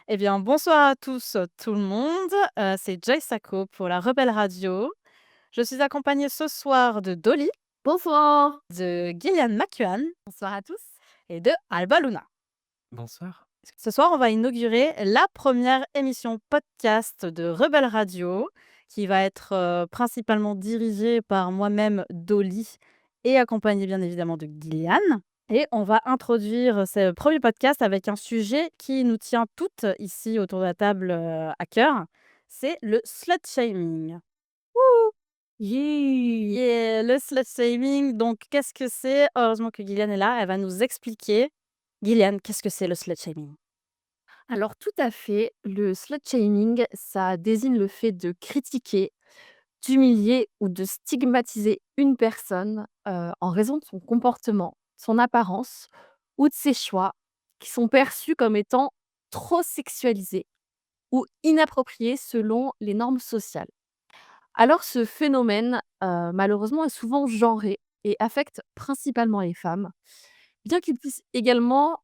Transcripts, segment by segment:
Eh bien, bonsoir à tous, tout le monde. C'est Joy Sacco pour la Rebelle Radio. Je suis accompagnée ce soir de Dolly, Bonsoir. de Gillian McCuan Bonsoir à tous. et de Alba Luna. Bonsoir. Ce soir, on va inaugurer la première émission podcast de Rebelle Radio qui va être, principalement dirigée par moi-même, Dolly, et accompagnée bien évidemment de Gillian. Et on va introduire ce premier podcast avec un sujet qui nous tient toutes ici autour de la table, à cœur. C'est le slut shaming. Yeah. Et le slut shaming, donc qu'est-ce que c'est? Heureusement que Gillian est là, elle va nous expliquer. Gillian, qu'est-ce que c'est le slut shaming? Alors tout à fait, le slut shaming, ça désigne le fait de critiquer, d'humilier ou de stigmatiser une personne, en raison de son comportement, son apparence ou de ses choix qui sont perçus comme étant trop sexualisés ou inappropriés selon les normes sociales. Alors ce phénomène, malheureusement est souvent genré et affecte principalement les femmes. Bien qu'il puisse également,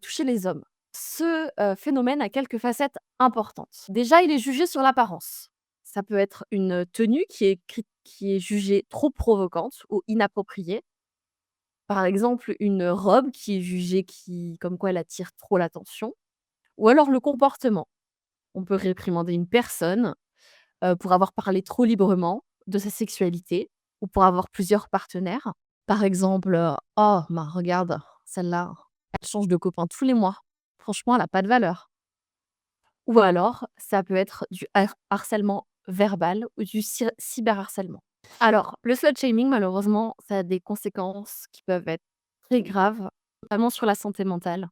toucher les hommes. Ce, phénomène a quelques facettes importantes. Déjà, il est jugé sur l'apparence. Ça peut être une tenue qui est jugée trop provocante ou inappropriée. Par exemple, une robe qui est jugée comme quoi elle attire trop l'attention ou alors le comportement. On peut réprimander une personne, pour avoir parlé trop librement de sa sexualité ou pour avoir plusieurs partenaires. Par exemple, «Oh, bah, regarde, celle-là, elle change de copain tous les mois. Franchement, elle a pas de valeur». Ou alors, ça peut être du harcèlement verbal ou du cyberharcèlement. Alors, le slut-shaming, malheureusement, ça a des conséquences qui peuvent être très graves, notamment sur la santé mentale.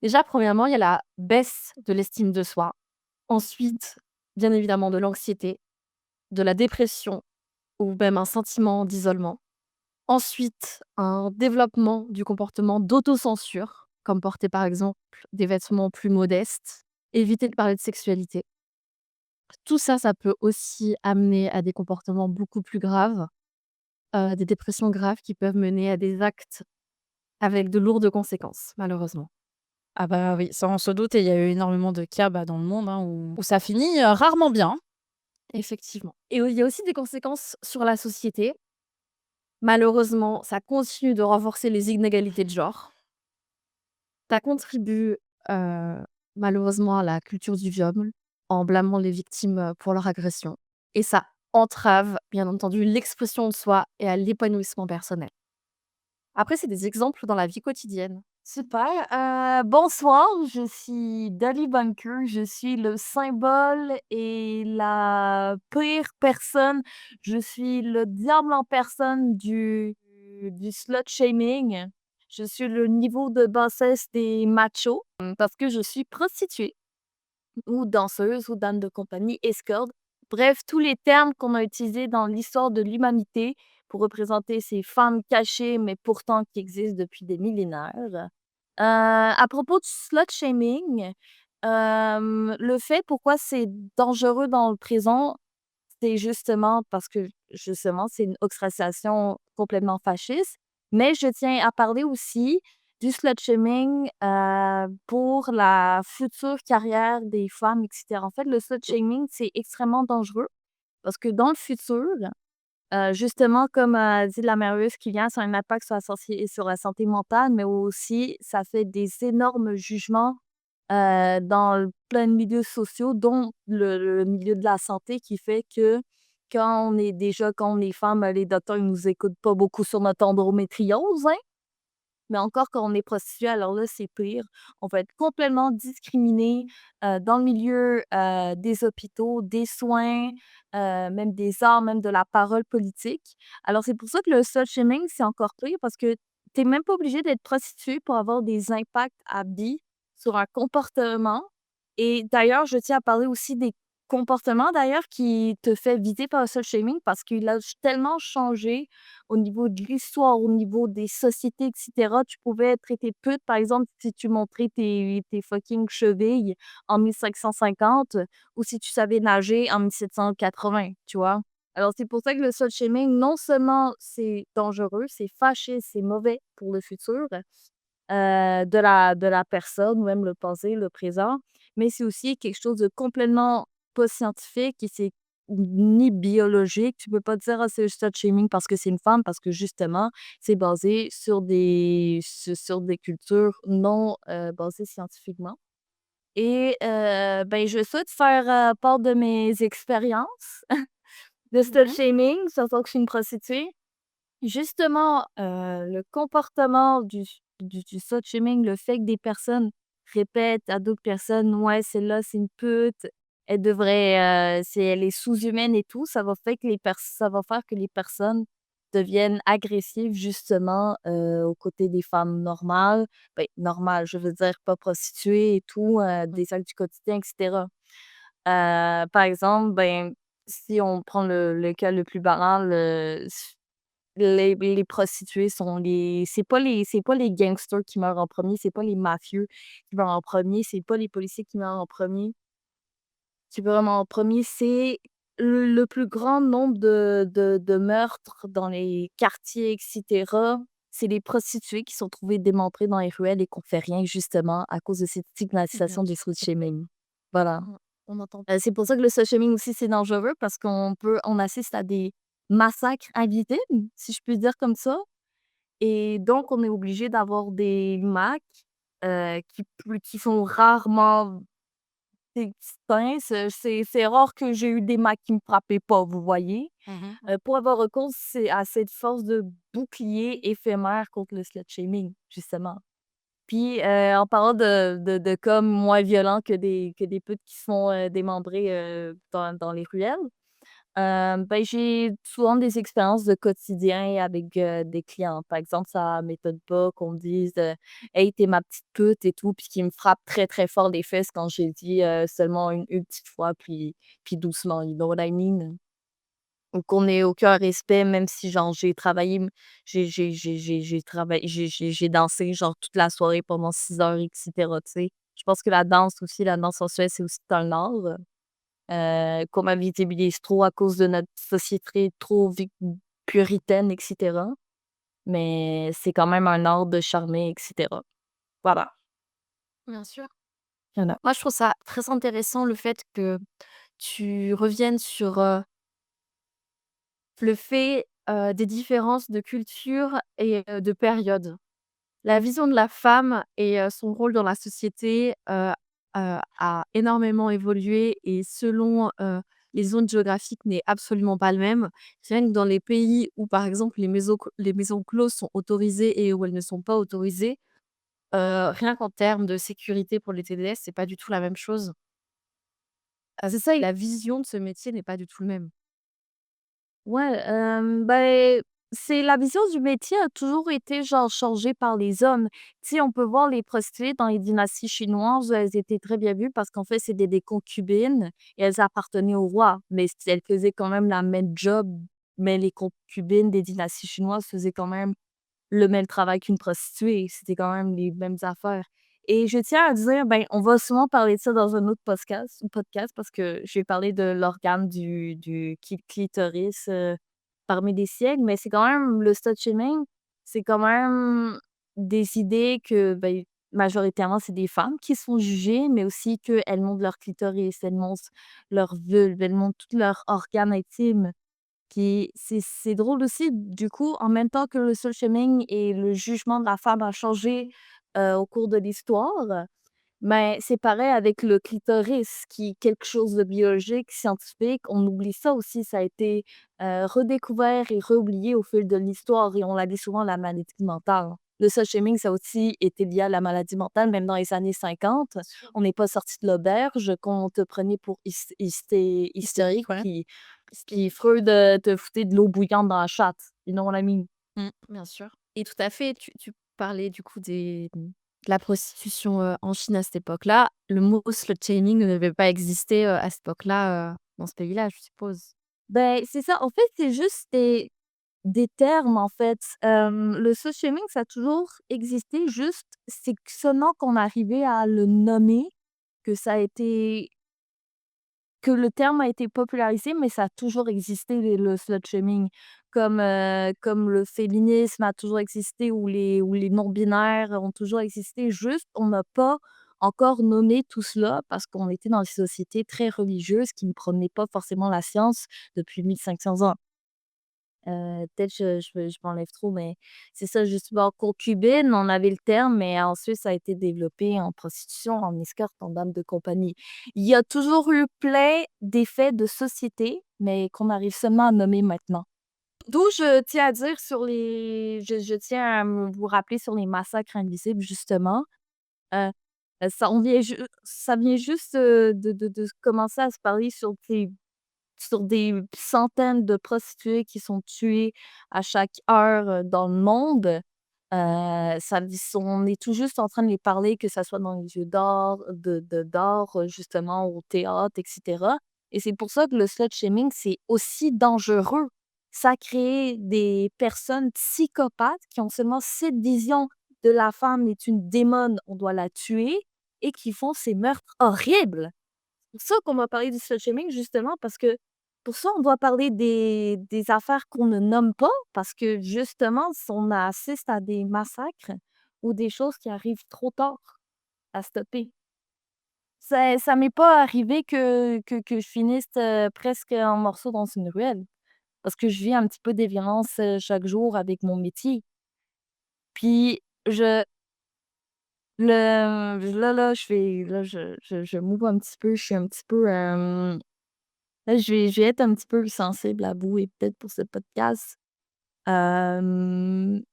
Déjà, premièrement, il y a la baisse de l'estime de soi. Ensuite, bien évidemment, de l'anxiété, de la dépression ou même un sentiment d'isolement. Ensuite, un développement du comportement d'autocensure, comme porter par exemple des vêtements plus modestes, éviter de parler de sexualité. Tout ça, ça peut aussi amener à des comportements beaucoup plus graves, des dépressions graves qui peuvent mener à des actes avec de lourdes conséquences, malheureusement. Ah bah oui, ça on se doute, et il y a eu énormément de cas, bah, dans le monde, hein, où ça finit, rarement bien. Effectivement. Et il y a aussi des conséquences sur la société. Malheureusement, ça continue de renforcer les inégalités de genre. Ça contribue, heu, malheureusement à la culture du viol, en blâmant les victimes, pour leur agression et ça entrave, bien entendu, l'expression de soi et à l'épanouissement personnel. Après, c'est des exemples dans la vie quotidienne. Super. Bonsoir, je suis Dolly Bunker. Je suis le symbole et la pire personne. Je suis le diable en personne du slut shaming. Je suis le niveau de bassesse des machos parce que je suis prostituée ou danseuse ou dame de compagnie, escorte. Bref, tous les termes qu'on a utilisés dans l'histoire de l'humanité pour représenter ces femmes cachées, mais pourtant qui existent depuis des millénaires. À propos du slut shaming, le fait pourquoi c'est dangereux dans le présent, c'est justement parce que, justement, c'est une ostracisation complètement fasciste. Mais je tiens à parler aussi du slut shaming, pour la future carrière des femmes et cetera. En fait, le slut shaming, c'est extrêmement dangereux parce que dans le futur, justement, comme, dit la merveilleuse Kylian, ça a un impact sur la santé mentale, mais aussi ça fait des énormes jugements, dans plein de milieux sociaux, dont le milieu de la santé qui fait que quand on est femme, les docteurs, ils nous écoutent pas beaucoup sur notre endométriose, hein. Mais encore quand on est prostituée, alors là, c'est pire. On va être complètement discriminé, dans le milieu, des hôpitaux, des soins, même des arts, même de la parole politique. Alors c'est pour ça que le slut shaming, c'est encore pire parce que tu es même pas obligé d'être prostituée pour avoir des impacts à vie sur un comportement. Et d'ailleurs, je tiens à parler aussi des comportements d'ailleurs qui te fait viser par le slut shaming parce qu'il a tellement changé au niveau de l'histoire, au niveau des sociétés et cetera. Tu pouvais être traité de pute, par exemple, si tu montrais tes fucking chevilles en 1550 ou si tu savais nager en 1780, tu vois? Alors, c'est pour ça que le slut shaming, non seulement c'est dangereux, c'est fâché, c'est mauvais pour le futur, de la personne ou même le passé, le présent, mais c'est aussi quelque chose de complètement pas scientifique et c'est ni biologique. Tu peux pas dire: «Ah, c'est le slut shaming parce que c'est une femme», parce que justement, c'est basé sur des cultures non, basées scientifiquement et ben, je souhaite faire, part de mes expériences de slut Mmh. shaming, sachant que je suis une prostituée. Justement, le comportement du slut shaming, le fait que des personnes répètent à d'autres personnes: «Ouais, celle-là, c'est une pute, elle devrait, elle est sous-humaine et tout», ça va faire que les personnes deviennent agressives justement, aux côtés des femmes normales. Ben, normales, je veux dire pas prostituées et tout, des actes du quotidien et cetera. Par exemple, ben, si on prend le cas le plus banal, les prostituées sont les c'est pas les gangsters qui meurent en premier, c'est pas les mafieux qui meurent en premier, c'est pas les policiers qui meurent en premier qui meurent en premier, c'est le plus grand nombre de meurtres dans les quartiers et cetera, c'est les prostituées qui sont trouvées démembrées dans les ruelles et qu'on fait rien justement à cause de cette Bien stigmatisation du sûr. slut shaming. Voilà. On entend. C'est pour ça que le slut shaming aussi, c'est dangereux parce on assiste à des massacres invisibles, si je puis dire comme ça. Et donc, on est obligé d'avoir des Macs, qui sont rarement extincts. C'est rare que j'ai eu des Macs qui me frappaient pas, vous voyez? Mmh. Pour avoir recours à cette force de bouclier éphémère contre le slut shaming, justement. Puis, en parlant de cas moins violents que des putes qui se font, démembrer, dans les ruelles. Ben, j'ai souvent des expériences de quotidien avec, des clients. Par exemple, ça m'étonne pas qu'on me dise, «Hey, tu ma petite pute» et tout, puis qu'ils me frappent très, très fort les fesses quand j'ai dit, seulement une petite fois, puis doucement, you know what I mean? Ou qu'on ait aucun respect, même si genre j'ai travaillé, j'ai travaillé j'ai dansé genre toute la soirée pendant 6 heures et cetera, tu sais? Je pense que la danse sensuelle, c'est aussi un art, qu'on m'invisibilise trop à cause de notre société trop puritaine et cetera. Mais c'est quand même un art de charmer et cetera. Voilà. Bien sûr. Voilà. Moi, je trouve ça très intéressant le fait que tu reviennes sur, le fait, des différences de culture et de période. La vision de la femme et son rôle dans la société, a énormément évolué et selon, les zones géographiques n'est absolument pas le même. Rien que dans les pays où, par exemple, les maisons closes sont autorisées et où elles ne sont pas autorisées, rien qu'en termes de sécurité pour les TDS, c'est pas du tout la même chose. C'est ça et la vision de ce métier n'est pas du tout le même. Ouais, ben, c'est la vision du métier a toujours été, genre, changée par les hommes. Tu sais, on peut voir les prostituées dans les dynasties chinoises, elles étaient très bien vues parce qu'en fait, c'était des concubines et elles appartenaient au roi, mais elles faisaient quand même la même job, mais les concubines des dynasties chinoises faisaient quand même le même travail qu'une prostituée. C'était quand même les mêmes affaires et je tiens à dire, ben, on va souvent parler de ça dans un autre podcast parce que je vais parler de l'organe du clitoris, parmi des siècles, mais c'est quand même le slut shaming, c'est quand même des idées que, ben, majoritairement, c'est des femmes qui sont jugées, mais aussi qu'elles montrent leur clitoris, elles montrent leur vulve, elles montrent tous leurs organes intimes. Puis c'est drôle aussi, du coup, en même temps que le slut shaming et le jugement de la femme a changé, au cours de l'histoire, mais c'est pareil avec le clitoris qui est quelque chose de biologique, scientifique. On oublie ça aussi, ça a été, redécouvert et réoublié au fil de l'histoire et on la dit souvent la maladie mentale. Le slut shaming, ça a aussi été lié à la maladie mentale, même dans les années 50. On n'est pas sorti de l'auberge, qu'on te prenait pour hystérique, Historique, ouais. puis Freud, te foutait de l'eau bouillante dans la chatte. You know what I mean? Bien sûr et tout à fait, tu parlais du coup de la prostitution, en Chine à cette époque-là. Le mot slut shaming ne devait pas exister, à cette époque-là, dans ce pays-là, je suppose? Ben, c'est ça. En fait, c'est juste des termes, en fait. Le slut shaming, ça a toujours existé, juste c'est que seulement qu'on arrivait à le nommer, que ça a été que le terme a été popularisé, mais ça a toujours existé le slut shaming. Comme le féminisme a toujours existé ou les non-binaires ont toujours existé, juste on n'a pas encore nommer tout cela parce qu'on était dans une société très religieuse qui ne prenait pas forcément la science depuis 1500 ans. Peut-être je m'enlève trop, mais c'est ça justement, concubine, on avait le terme, mais ensuite ça a été développé en prostitution, en escorte, en dame de compagnie. Il y a toujours eu plein d'effets de société, mais qu'on arrive seulement à nommer maintenant. D'où je tiens à dire sur les je tiens à vous rappeler sur les massacres invisibles justement. Heu, ça vient juste, de commencer à se parler sur des centaines de prostituées qui sont tuées à chaque heure, dans le monde. Ça on est tout juste en train de les parler, que ça soit dans les jeux d'art, justement au théâtre et cetera, et c'est pour ça que le slut shaming, c'est aussi dangereux. Ça crée des personnes psychopathes qui ont seulement cette vision de la femme est une démone, on doit la tuer, et qui font ces meurtres horribles. Pour ça qu'on va parler du slut shaming justement parce que pour ça, on doit parler des affaires qu'on ne nomme pas parce que justement, si on assiste à des massacres ou des choses qui arrivent trop tard à stopper. Ça m'est pas arrivé que je finisse, presque en morceaux dans une ruelle parce que je vis un petit peu des violences, chaque jour avec mon métier. Puis je là, je fais là, je m'ouvre un petit peu, je suis un petit peu, là, je vais être un petit peu sensible à vous et peut-être pour ce podcast. Hem,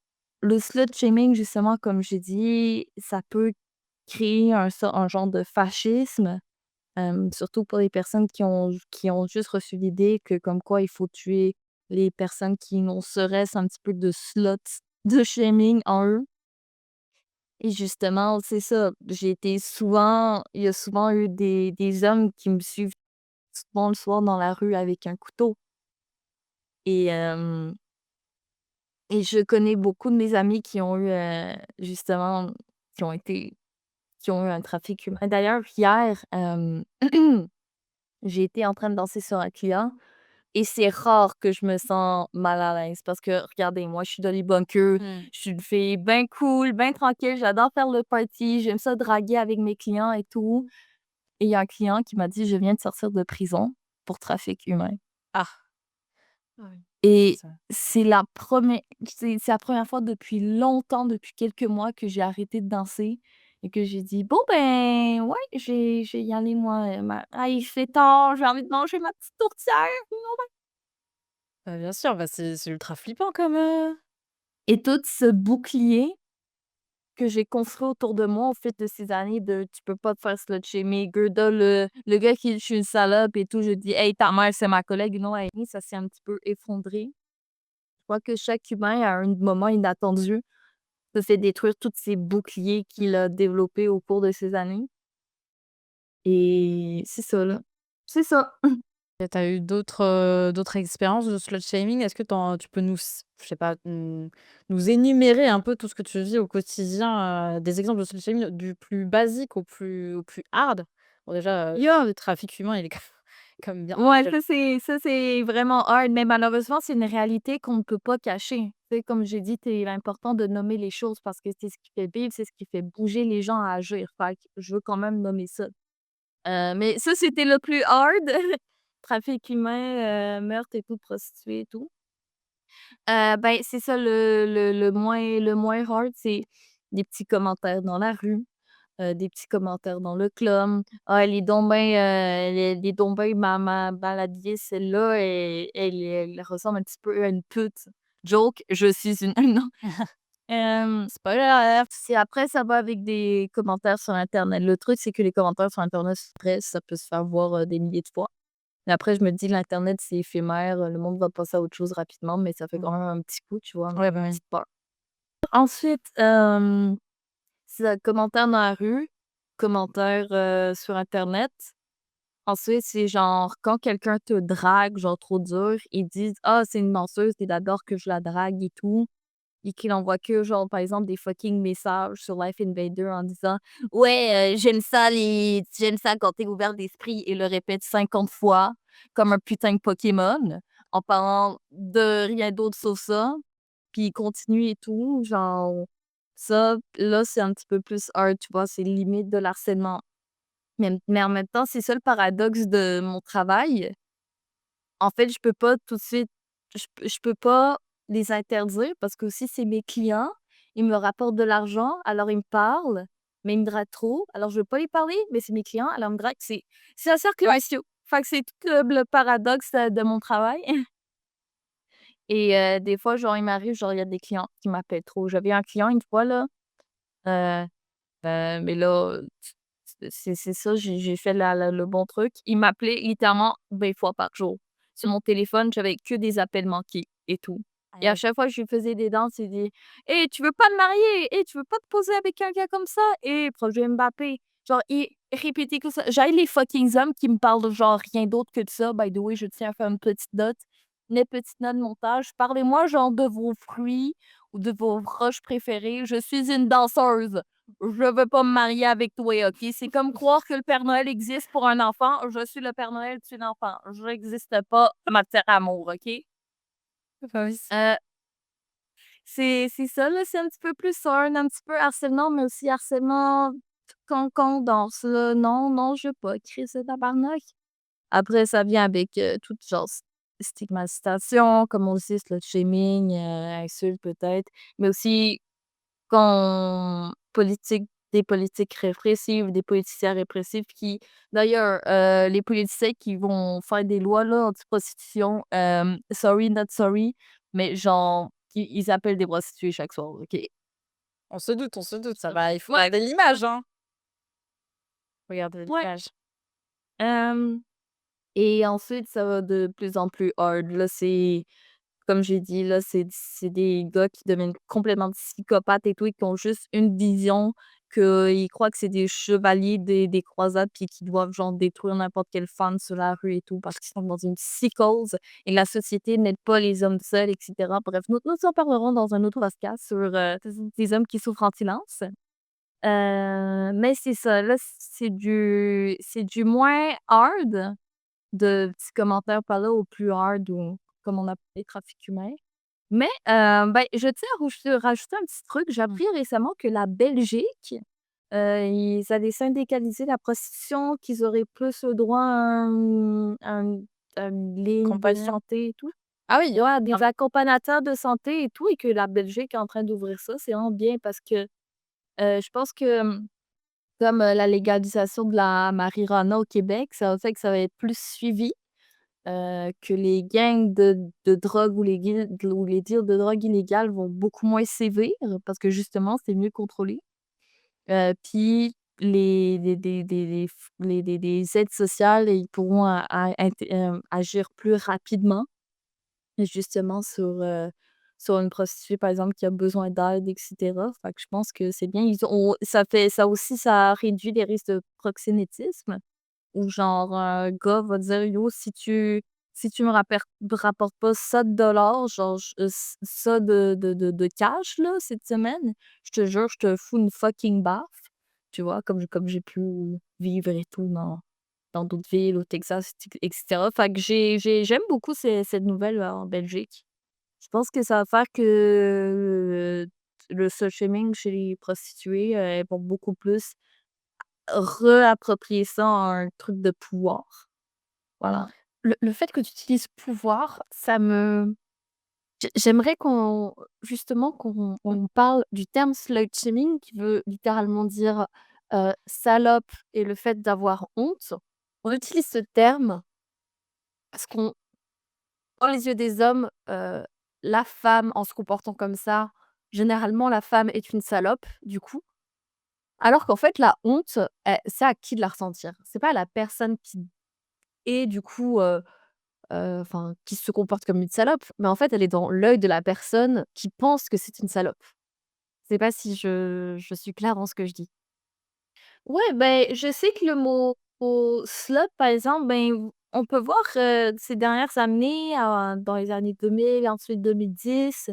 le slut shaming, justement, comme j'ai dit, ça peut créer un genre de fascisme, surtout pour les personnes qui ont juste reçu l'idée que comme quoi il faut tuer les personnes qui ont serait-ce un petit peu de slut de shaming en eux, et justement, c'est ça, j'ai été souvent il y a souvent eu des hommes qui me suivent souvent le soir dans la rue avec un couteau. Et je connais beaucoup de mes amis qui ont eu, justement, qui ont été qui ont eu un trafic humain. D'ailleurs, hier, j'ai été en train de danser sur un client et c'est rare que je me sens mal à l'aise parce que regardez, moi, je suis Dolly Bunker, Mmh. je suis une fille bien cool, bien tranquille, j'adore faire le party, j'aime ça draguer avec mes clients et tout, et il y a un client qui m'a dit: «Je viens de sortir de prison pour trafic humain». Ah! Ah oui. Et Ça c'est la première fois depuis longtemps, depuis quelques mois que j'ai arrêté de danser et que j'ai dit: «Bon, ben, ouais, je vais y aller moi, ah, il fait tard, j'ai envie de manger ma petite tourtière». bah, bien sûr, bah, c'est ultra flippant comme, Et tout ce bouclier que j'ai construit autour de moi au fil de ces années de «Tu peux pas te faire slut-shamer, Gerda, le gars qui dit que je suis une salope et tout», je dis: «Hey, ta mère, c'est ma collègue». Non, hey, ça s'est un petit peu effondré. Je crois que chaque humain, à un moment inattendu, se fait détruire tous ces boucliers qu'il a développés au cours de ces années, et c'est ça, là. C'est ça. et tu as eu d'autres expériences de slut shaming? Est-ce que tu peux nous je sais pas, nous énumérer un peu tout ce que tu vis au quotidien, des exemples de slut shaming du plus basique au plus hard? Bon déjà, Yeah. le trafic humain, il est quand même bien Ouais, violent. ça c'est vraiment hard, mais malheureusement, c'est une réalité qu'on ne peut pas cacher. Tu sais, comme j'ai dit, c'est important de nommer les choses parce que c'est ce qui fait vivre, c'est ce qui fait bouger les gens à agir. Fait que je veux quand même nommer ça. Mais ça, c'était le plus hard. Trafic humain, meurtre et tout, prostituée et tout. Ben, c'est ça le moins hard, c'est des petits commentaires dans la rue, des petits commentaires dans le club. «Ah, elle est donc ben ma maladie celle-là, elle ressemble un petit peu à une pute». Joke, je suis une non. Spoiler alert! C'est après ça va avec des commentaires sur internet. Le truc, c'est que les commentaires sur internet, c'est vrai, ça peut se faire voir, des milliers de fois. Mais après, je me dis: «L'internet, c'est éphémère, le monde va passer à autre chose rapidement», mais ça fait Mmh. quand même un petit coup, tu vois? Une Ouais, bah, oui. petite peur. Ensuite, c'est un commentaire dans la rue, commentaire, sur internet. Ensuite, c'est genre quand quelqu'un te drague, genre trop dur, ils disent: «Ah, c'est une menteuse, tu es d'accord que je la drague et tout». Et qu'il envoie que genre, par exemple, des fucking messages sur Life Invader en disant: «Ouais, j'aime ça quand t'es ouvert d'esprit», et le répète 50 fois comme un putain de Pokémon, en parlant de rien d'autre sauf ça, puis il continue et tout, genre Ça, là, c'est un petit peu plus hard, tu vois? C'est limite de l'harcèlement. Mais en même temps, c'est ça le paradoxe de mon travail. En fait, je peux pas tout de suite je peux pas les interdire parce que aussi c'est mes clients, ils me rapportent de l'argent, alors ils me parlent, mais ils me draguent trop, alors je veux pas les parler, mais c'est mes clients, alors ils me draguent. C'est un cercle vicieux. Fait que c'est tout le paradoxe, de mon travail. Et des fois, genre, il m'arrive, genre, il y a des clients qui m'appellent trop. J'avais un client une fois là, heu mais là, c'est ça, j'ai fait le bon truc. Il m'appelait littéralement 20 fois par jour. Sur mon téléphone, j'avais que des appels manqués et tout. Aïe, Et à aïe. chaque fois que je lui faisais des danses, il dit: «Hey, tu veux pas te marier? Hey, tu veux pas te poser avec quelqu'un comme ça? Hey, projet Mbappé». Genre, il répétait que ça. J'ai les fucking hommes qui me parlent de genre rien d'autre que de ça. By the way, je tiens à faire une petite note de montage. Parlez-moi genre de vos fruits ou de vos roches préférées. Je suis une danseuse. Je veux pas me marier avec toi, OK? C'est comme croire que le Père Noël existe pour un enfant. Je suis le Père Noël, tu es l'enfant. Je n'existe pas, matière amour, OK? Bah, oui. Heu, c'est ça, là, c'est un petit peu plus hard, un petit peu harcèlement, mais aussi harcèlement quand on danse, là. Non, non, je veux pas, Christ de tabarnak. Après, ça vient avec, toute genre stigmatisation, comme on dit, slut-shaming, insultes peut-être, mais aussi quand des politiques répressives, des politiciens répressifs qui d'ailleurs, les politiciens qui vont faire des lois là anti-prostitution, sorry not sorry, mais genre, ils appellent des prostituées chaque soir, OK? On se doute, ça va, il faut Ouais, regarder l'image, hein. Regardez ouais. l'image. Hem Et ensuite, ça va de plus en plus hard. Là, c'est comme j'ai dit, là, c'est des gars qui deviennent complètement psychopathes et tout, et qui ont juste une vision, qu'ils croient que c'est des chevaliers des croisades, puis qu'ils doivent, genre, détruire n'importe quelle femme sur la rue et tout, parce qu'ils sont dans une psychose et la société n'aide pas les hommes seuls et cetera. Bref, nous en parlerons dans un autre podcast sur, des hommes qui souffrent en silence. Mais c'est ça, là, c'est du moins hard de petits commentaires par là au plus hard ou comme on appelle les trafics humains. Mais, ben, je tiens à rajouter un petit truc. J'ai Mmh. appris récemment que la Belgique, ils allaient syndicaliser la prostitution, qu'ils auraient plus le droit à une ligne de Compagnie. santé et tout. Ah oui, Ouais, ah des accompagnateurs de santé et tout, et que la Belgique est en train d'ouvrir ça. C'est vraiment bien parce que, je pense que, comme, la légalisation de la marijuana au Québec, ça va faire que ça va être plus suivi. Que les gangs de drogue ou les deals de drogue illégale vont beaucoup moins sévir parce que justement, c'est mieux contrôlé. Puis les aides sociales, ils pourront agir plus rapidement justement sur une prostituée, par exemple, qui a besoin d'aide et cetera. Fait que je pense que c'est bien. Ils ont ça aussi, ça réduit les risques de proxénétisme. Ou genre un gars va dire: «Yo, si tu me rapportes pas ça de dollars, genre ça de cash là, cette semaine, je te jure, je te fous une fucking baffe». Tu vois? Comme j'ai pu vivre et tout dans d'autres villes au Texas et cetera. Fait que j'aime beaucoup cette nouvelle, en Belgique. Je pense que ça va faire que le slut-shaming chez les prostituées, elles vont beaucoup plus réapproprier ça en un truc de pouvoir. Voilà. Le fait que tu utilises «pouvoir», ça me j'aimerais qu'on justement on parle du terme slut shaming qui veut littéralement dire, salope et le fait d'avoir honte. On utilise ce terme parce qu'on dans les yeux des hommes, la femme en se comportant comme ça, généralement la femme est une salope, du coup. Alors qu'en fait la honte, c'est à qui de la ressentir. C'est pas à la personne qui est du coup, enfin, qui se comporte comme une salope, mais en fait, elle est dans l'œil de la personne qui pense que c'est une salope. Je sais pas si je suis claire dans ce que je dis? Ouais, ben, je sais que le mot slut, par exemple, ben, on peut voir, ces dernières années, dans les années 2000, ensuite 2010,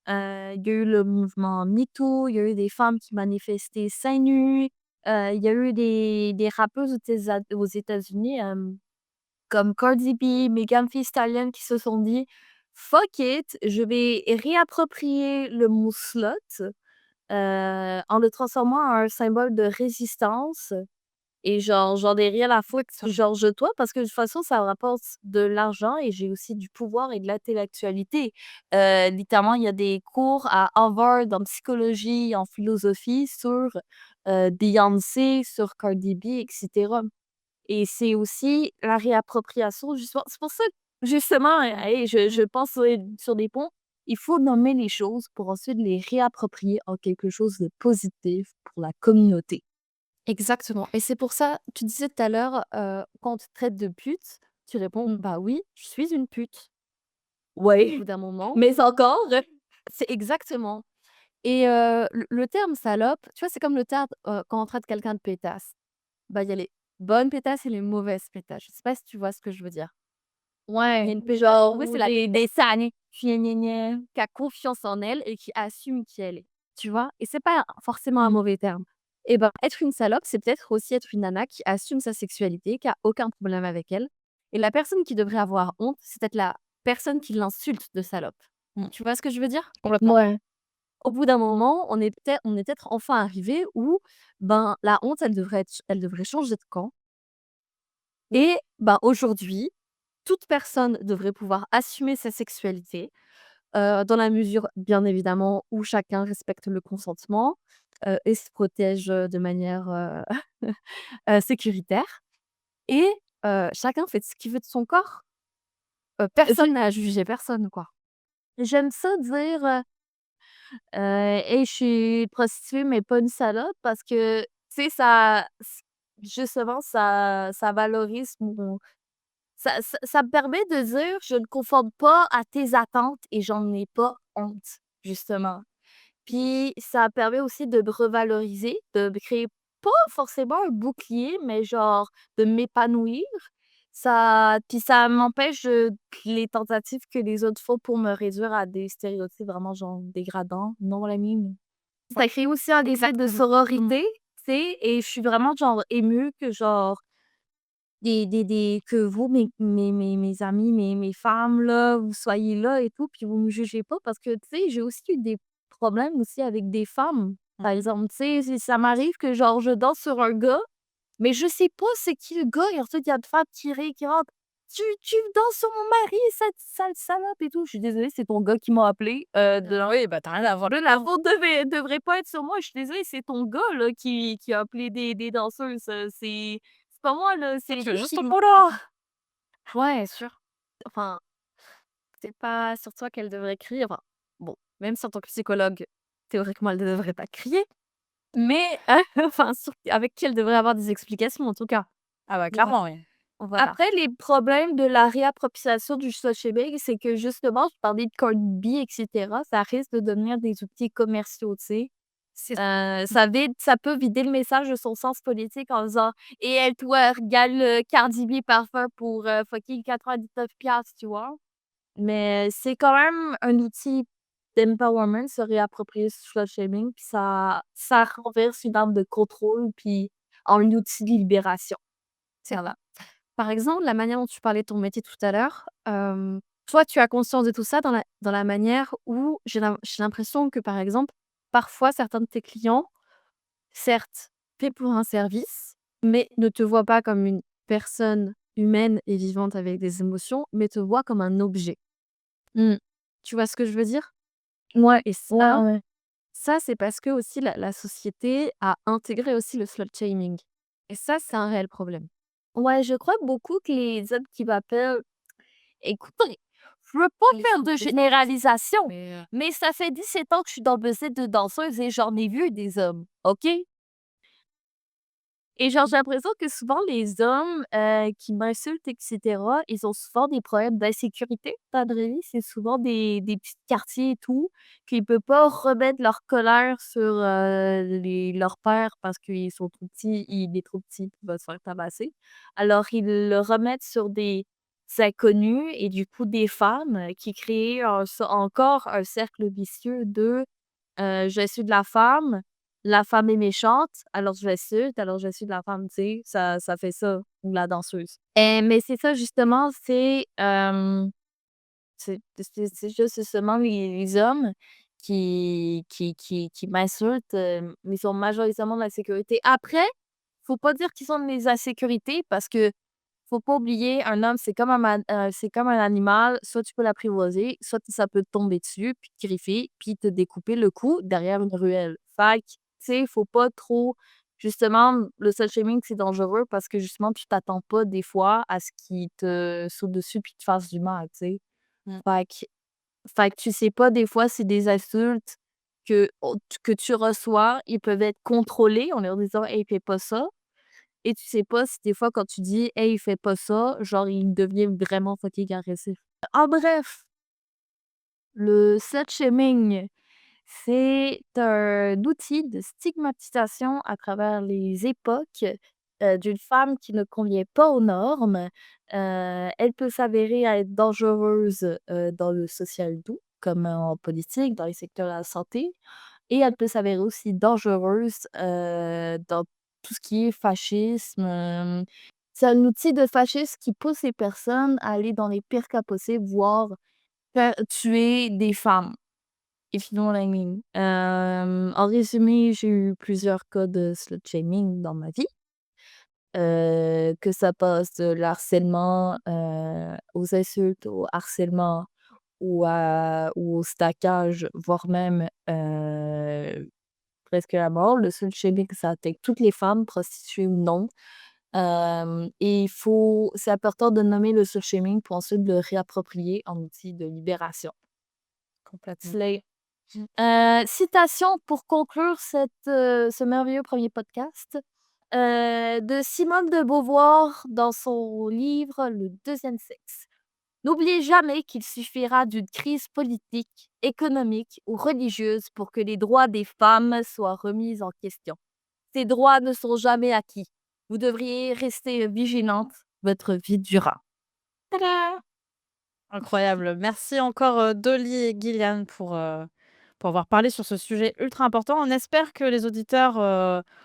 il y a eu le mouvement MeToo, il y a eu des femmes qui manifestaient seins nus, il y a eu des rappeuses aux États-Unis, comme Cardi B, Megan Thee Stallion qui se sont dit: «Fuck it, je vais réapproprier le mot slut». en le transformant en un symbole de résistance et genre, j'en ai rien à foutre, genre, de toi, parce que de toute façon, ça me rapporte de l'argent et j'ai aussi du pouvoir et de l'intellectualité. Littéralement, il y a des cours à Harvard en psychologie, en philosophie sur, Beyoncé, sur Cardi B et cetera et c'est aussi la réappropriation justement c'est pour ça que justement, hey, je pense sur des ponts, il faut nommer les choses pour ensuite les réapproprier en quelque chose de positif pour la communauté. Exactement et c'est pour ça, tu disais tout à l'heure, quand on te traite de pute, tu réponds: Mmh. «Bah oui, je suis une pute». Au Ouais, bout d'un moment mais encore c'est exactement et le terme salope, tu vois, c'est comme le terme, quand on traite quelqu'un de pétasse. Bah, il y a les bonnes pétasses et les mauvaises pétasses. Je sais pas si tu vois ce que je veux dire? Il y a ouais, une pétasse genre oui, ou c'est la des années, gna gna gna. qui a confiance en elle et qui assume qui elle est, tu vois? Et c'est pas forcément un Mmh. mauvais terme. Et ben, être une salope, c'est peut-être aussi être une nana qui assume sa sexualité, qui a aucun problème avec elle. Et la personne qui devrait avoir honte, c'est peut-être la personne qui l'insulte de salope. Mmh. Tu vois ce que je veux dire? Complètement. Mouais. Au bout d'un moment, on est peut-être enfin arrivé où, ben, la honte, elle devrait changer de camp et ben, aujourd'hui, toute personne devrait pouvoir assumer sa sexualité, dans la mesure, bien évidemment, où chacun respecte le consentement, et se protège, de manière, sécuritaire et chacun fait ce qu'il veut de son corps. J'ai Personne n'a à juger personne, quoi. j'aime ça dire, «Hey, je suis prostituée, mais pas une salope» parce que, tu sais, justement, ça valorise mon ça me permet de dire: «Je ne conforme pas à tes attentes et j'en ai pas honte», justement. Puis ça permet aussi de me revaloriser, de me créer pas forcément un bouclier, mais genre de m'épanouir. Ça m'empêche, les tentatives que les autres font pour me réduire à des stéréotypes vraiment genre dégradants. Non, la mime. Ça crée aussi un effet de Exactement. Mmh. sororité, tu sais? Et je suis vraiment genre émue que genre que vous, mes amis, mes femmes là, vous soyez là et tout, puis vous me jugez pas parce que, tu sais, j'ai aussi eu des problèmes aussi avec des femmes. Mmh. Par exemple, tu sais, ça m'arrive que genre je danse sur un gars, mais je sais pas c'est qui le gars et ensuite il y a une femme qui rentre: «Tu danses sur mon mari, sale salope et tout». Je suis désolée, c'est ton gars qui m'a appelé, de Oui, bah, tu as rien à voir là, la faute devrait pas être sur moi. Je suis désolée, c'est ton gars là qui a appelé des danseuses, c'est pas moi là, c'est tu veux lui juste qui ton m'a boulot! Ouais, sûr. Enfin, c'est pas sur toi qu'elle devrait crier. Enfin, bon, même si en tant que psychologue, théoriquement, elle ne devrait pas crier, mais enfin, avec qui elle devrait avoir des explications, en tout cas. Ah bah, Ouais. clairement, oui. Voilà. Après, les problèmes de la réappropriation du slut-shaming, c'est que justement, je parlais de Cardi B et cetera, ça risque de devenir des outils commerciaux, tu sais? C'est Ça peut vider le message de son sens politique en disant: «Et elle twerk, regarde le Cardi B parfum pour, fucking 99 tu vois? Mais c'est quand même un outil d'empowerment, se réapproprier ce slut-shaming, puis ça renverse une arme de contrôle, puis en un outil de libération. c'est vrai. Par exemple, la manière dont tu parlais de ton métier tout à l'heure, toi, tu as conscience de tout ça dans la manière où j'ai l'impression que, par exemple, parfois, certains de tes clients, certes, paient pour un service, mais ne te voient pas comme une personne humaine et vivante avec des émotions, mais te voient comme un objet. Mmh. Tu vois ce que je veux dire? Ouais, Et ouais, ça, ouais. ça, c'est parce que aussi la société a intégré aussi le slut shaming et ça, c'est un réel problème. Ouais, je crois beaucoup que les hommes qui m'appellent écoutez, je veux pas Les faire de généralisation, mais mais ça fait 17 ans que je suis dans le business de danseuse et j'en ai vu des hommes, OK? Et genre, j'ai l'impression que souvent les hommes, qui m'insultent et cetera, ils ont souvent des problèmes d'insécurité dans la vraie vie. C'est souvent des petits quartiers et tout, qu'ils peuvent pas remettre leur colère sur, leur père parce qu'ils sont trop petits, il est trop petit, il va se faire tabasser. Alors ils le remettent sur des inconnus et du coup des femmes, qui créent encore un cercle vicieux de je suis de la femme est méchante, alors je l'insulte, alors je suis de la femme, tu sais, ça fait ça, ou la danseuse. Mais c'est ça justement, c'est juste seulement les hommes qui m'insultent, mais ils sont majoritairement de la sécurité. Après, faut pas dire qu'ils sont de la sécurité parce que faut pas oublier, un homme, c'est comme un animal, soit tu peux l'apprivoiser, soit ça peut te tomber dessus, puis te griffer, puis te découper le cou derrière une ruelle. Fait que, tu sais, faut pas trop justement, le slut shaming, c'est dangereux parce que justement, tu t'attends pas des fois à ce qu'il te saute dessus puis te fasse du mal, tu sais. Mmh. Fait que tu sais pas, des fois, c'est des insultes que tu reçois, ils peuvent être contrôlés en leur disant: «Hey, fais pas ça». Et tu sais pas si des fois quand tu dis: «Hey, fais pas ça», genre il devient vraiment fucking agressif. En bref, le slut shaming, c'est un outil de stigmatisation à travers les époques, d'une femme qui ne convient pas aux normes. Elle peut s'avérer être dangereuse, dans le social doux, comme en politique, dans les secteurs de la santé. Et elle peut s'avérer aussi dangereuse, dans tout ce qui est fascisme, c'est un outil de fascisme qui pousse les personnes à aller dans les pires cas possibles, voire faire tuer des femmes. If you know what I mean. En résumé, j'ai eu plusieurs cas de slut shaming dans ma vie, que ça passe de l'harcèlement, aux insultes, au harcèlement ou au stackage, voire même, presque la mort. Le slut shaming, ça attaque toutes les femmes, prostituées ou non. Et c'est important de nommer le slut shaming pour ensuite le réapproprier en outil de libération. Complètement. Slay. Citation pour conclure ce merveilleux premier podcast, de Simone de Beauvoir dans son livre Le deuxième sexe. N'oubliez jamais qu'il suffira d'une crise politique, économique ou religieuse pour que les droits des femmes soient remis en question. Ces droits ne sont jamais acquis. Vous devriez rester vigilante votre vie durant. Tada! Incroyable. Merci encore, Dolly et Gillian pour avoir parlé sur ce sujet ultra important. On espère que les auditeurs,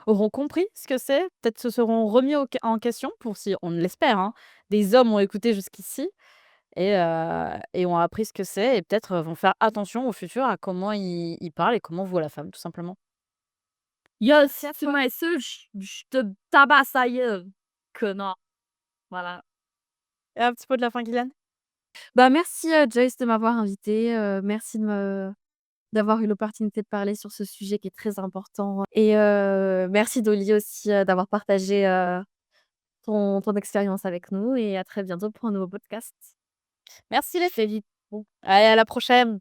auront compris ce que c'est, peut-être se seront remis en question pour si on l'espère, hein, des hommes ont écouté jusqu'ici et ont appris ce que c'est et peut-être, vont faire attention au futur à comment ils parlent et comment voit la femme, tout simplement. Yo, Merci si à tu toi. m'insultes, je te tabasse ailleurs, connard. Voilà. Et un petit mot de la fin, Gillian? Bah, merci, Joyce de m'avoir invitée, merci d'avoir eu l'opportunité de parler sur ce sujet qui est très important et merci Dolly aussi, d'avoir partagé, ton expérience avec nous et à très bientôt pour un nouveau podcast. Merci les Salut. allez, à la prochaine.